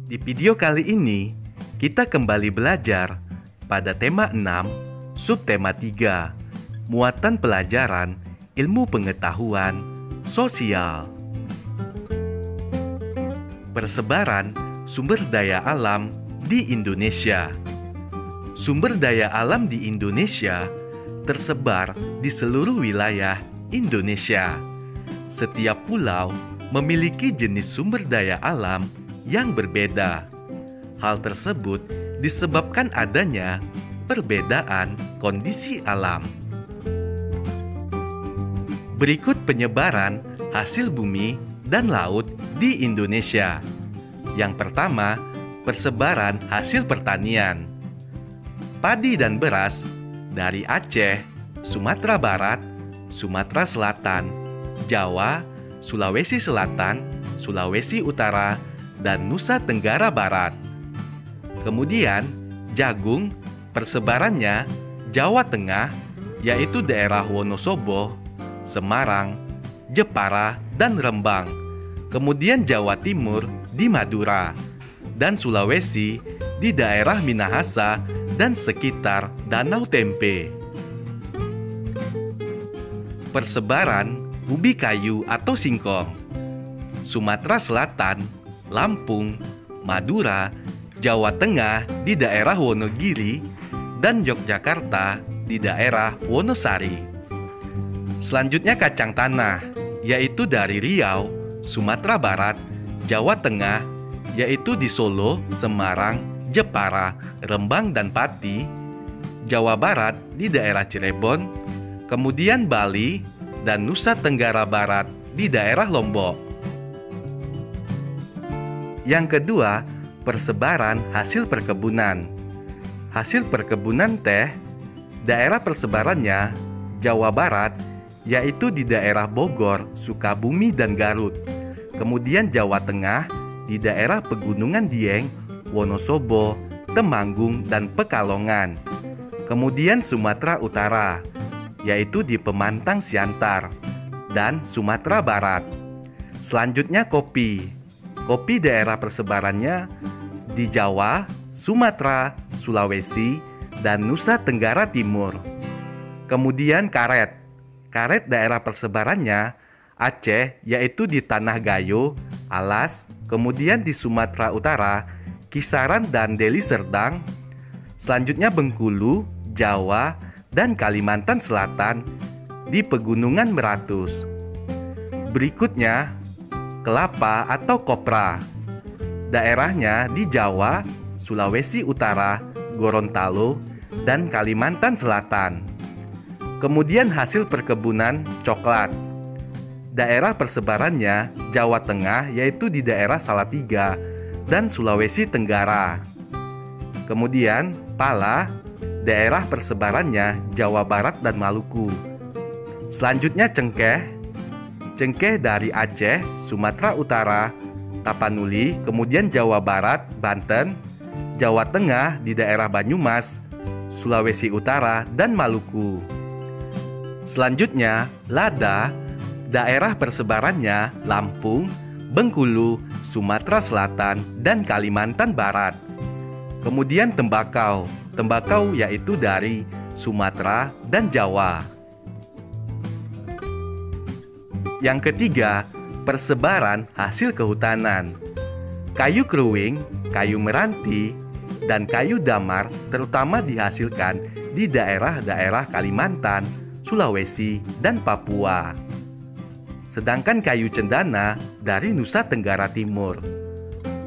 Di video kali ini, kita kembali belajar pada tema 6, subtema 3, muatan pelajaran ilmu pengetahuan sosial. Persebaran sumber daya alam di Indonesia. Sumber daya alam di Indonesia tersebar di seluruh wilayah Indonesia. Setiap pulau memiliki jenis sumber daya alam yang berbeda. Hal tersebut disebabkan adanya perbedaan kondisi alam. Berikut penyebaran hasil bumi dan laut di Indonesia. Yang pertama, persebaran hasil pertanian. Padi dan beras dari Aceh, Sumatera Barat, Sumatera Selatan, Jawa, Sulawesi Selatan, Sulawesi Utara, dan Nusa Tenggara Barat. Kemudian, jagung persebarannya Jawa Tengah, yaitu daerah Wonosobo, Semarang, Jepara, dan Rembang. Kemudian Jawa Timur di Madura, dan Sulawesi di daerah Minahasa dan sekitar Danau Tempe. Persebaran ubi kayu atau singkong. Sumatera Selatan, Lampung, Madura, Jawa Tengah di daerah Wonogiri, dan Yogyakarta di daerah Wonosari. Selanjutnya kacang tanah, yaitu dari Riau, Sumatera Barat, Jawa Tengah, yaitu di Solo, Semarang, Jepara, Rembang, dan Pati. Jawa Barat di daerah Cirebon, kemudian Bali, dan Nusa Tenggara Barat di daerah Lombok. Yang kedua, persebaran hasil perkebunan. Hasil perkebunan teh, daerah persebarannya Jawa Barat, yaitu di daerah Bogor, Sukabumi, dan Garut. Kemudian Jawa Tengah di daerah Pegunungan Dieng, Wonosobo, Temanggung, dan Pekalongan. Kemudian Sumatera Utara, yaitu di Pemantang Siantar, dan Sumatera Barat. Selanjutnya kopi. Kopi daerah persebarannya di Jawa, Sumatera, Sulawesi, dan Nusa Tenggara Timur. Kemudian karet. Karet daerah persebarannya Aceh, yaitu di Tanah Gayo, Alas, kemudian di Sumatera Utara, Kisaran, dan Deli Serdang. Selanjutnya Bengkulu, Jawa, dan Kalimantan Selatan di Pegunungan Meratus. Berikutnya kelapa atau kopra. Daerahnya di Jawa, Sulawesi Utara, Gorontalo, dan Kalimantan Selatan. Kemudian hasil perkebunan coklat. Daerah persebarannya Jawa Tengah, yaitu di daerah Salatiga dan Sulawesi Tenggara. Kemudian pala, daerah persebarannya Jawa Barat dan Maluku. Selanjutnya cengkeh. Cengkeh dari Aceh, Sumatera Utara, Tapanuli, kemudian Jawa Barat, Banten, Jawa Tengah di daerah Banyumas, Sulawesi Utara, dan Maluku. Selanjutnya, lada, daerah persebarannya Lampung, Bengkulu, Sumatera Selatan, dan Kalimantan Barat. Kemudian tembakau. Tembakau yaitu dari Sumatera dan Jawa. Yang ketiga, persebaran hasil kehutanan. Kayu keruing, kayu meranti, dan kayu damar terutama dihasilkan di daerah-daerah Kalimantan, Sulawesi, dan Papua. Sedangkan kayu cendana dari Nusa Tenggara Timur.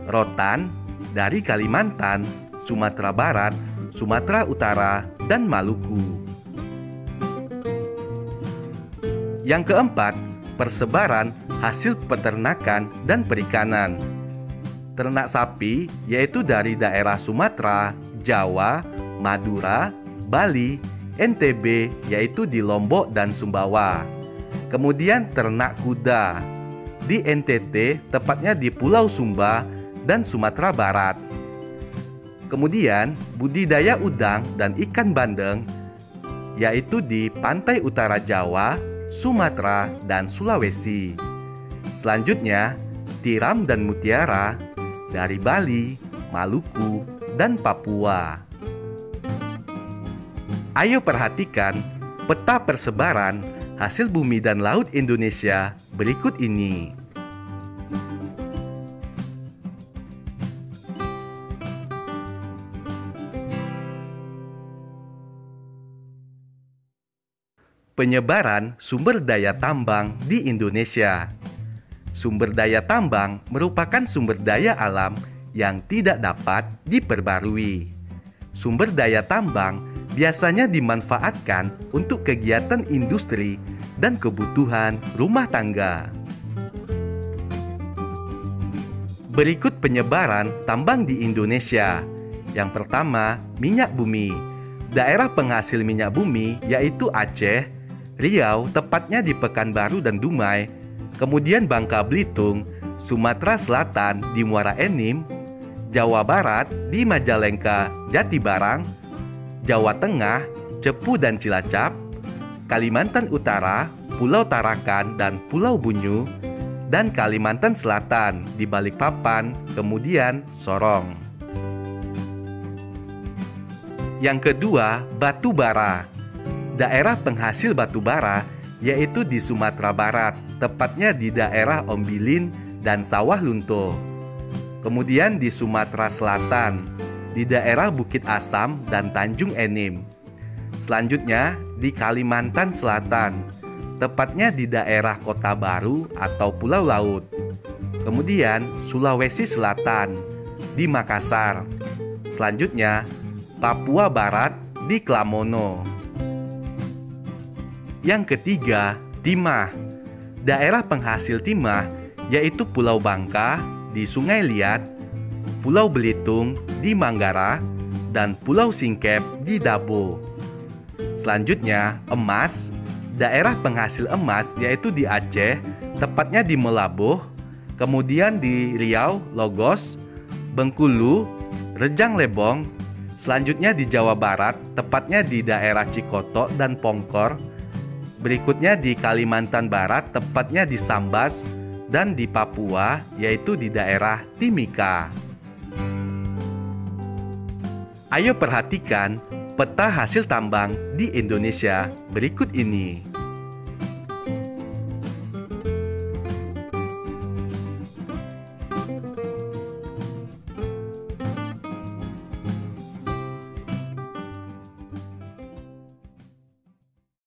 Rotan dari Kalimantan, Sumatera Barat, Sumatera Utara, dan Maluku. Yang keempat, persebaran hasil peternakan dan perikanan. Ternak sapi yaitu dari daerah Sumatera, Jawa, Madura, Bali, NTB yaitu di Lombok dan Sumbawa. Kemudian ternak kuda di NTT, tepatnya di Pulau Sumba dan Sumatera Barat. Kemudian budidaya udang dan ikan bandeng yaitu di pantai utara Jawa, Sumatera, dan Sulawesi. Selanjutnya, tiram dan mutiara dari Bali, Maluku, dan Papua. Ayo perhatikan peta persebaran hasil bumi dan laut Indonesia berikut ini. Penyebaran sumber daya tambang di Indonesia. Sumber daya tambang merupakan sumber daya alam yang tidak dapat diperbarui. Sumber daya tambang biasanya dimanfaatkan untuk kegiatan industri dan kebutuhan rumah tangga. Berikut penyebaran tambang di Indonesia. Yang pertama, minyak bumi. Daerah penghasil minyak bumi yaitu Aceh, Riau, tepatnya di Pekanbaru dan Dumai, kemudian Bangka Belitung, Sumatera Selatan di Muara Enim, Jawa Barat di Majalengka, Jatibarang, Jawa Tengah, Cepu dan Cilacap, Kalimantan Utara, Pulau Tarakan dan Pulau Bunyu, dan Kalimantan Selatan di Balikpapan, kemudian Sorong. Yang kedua, batu bara. Daerah penghasil batu bara yaitu di Sumatera Barat, tepatnya di daerah Ombilin dan Sawah Lunto. Kemudian di Sumatera Selatan, di daerah Bukit Asam dan Tanjung Enim. Selanjutnya di Kalimantan Selatan, tepatnya di daerah Kota Baru atau Pulau Laut. Kemudian Sulawesi Selatan, di Makassar. Selanjutnya Papua Barat di Klamono. Yang ketiga, timah. Daerah penghasil timah yaitu Pulau Bangka di Sungai Liat, Pulau Belitung di Manggara, dan Pulau Singkep di Dabo. Selanjutnya, emas. Daerah penghasil emas yaitu di Aceh, tepatnya di Melabuh, kemudian di Riau, Logos, Bengkulu, Rejang Lebong. Selanjutnya di Jawa Barat, tepatnya di daerah Cikoto dan Pongkor. Berikutnya di Kalimantan Barat, tepatnya di Sambas, dan di Papua, yaitu di daerah Timika. Ayo perhatikan peta hasil tambang di Indonesia berikut ini.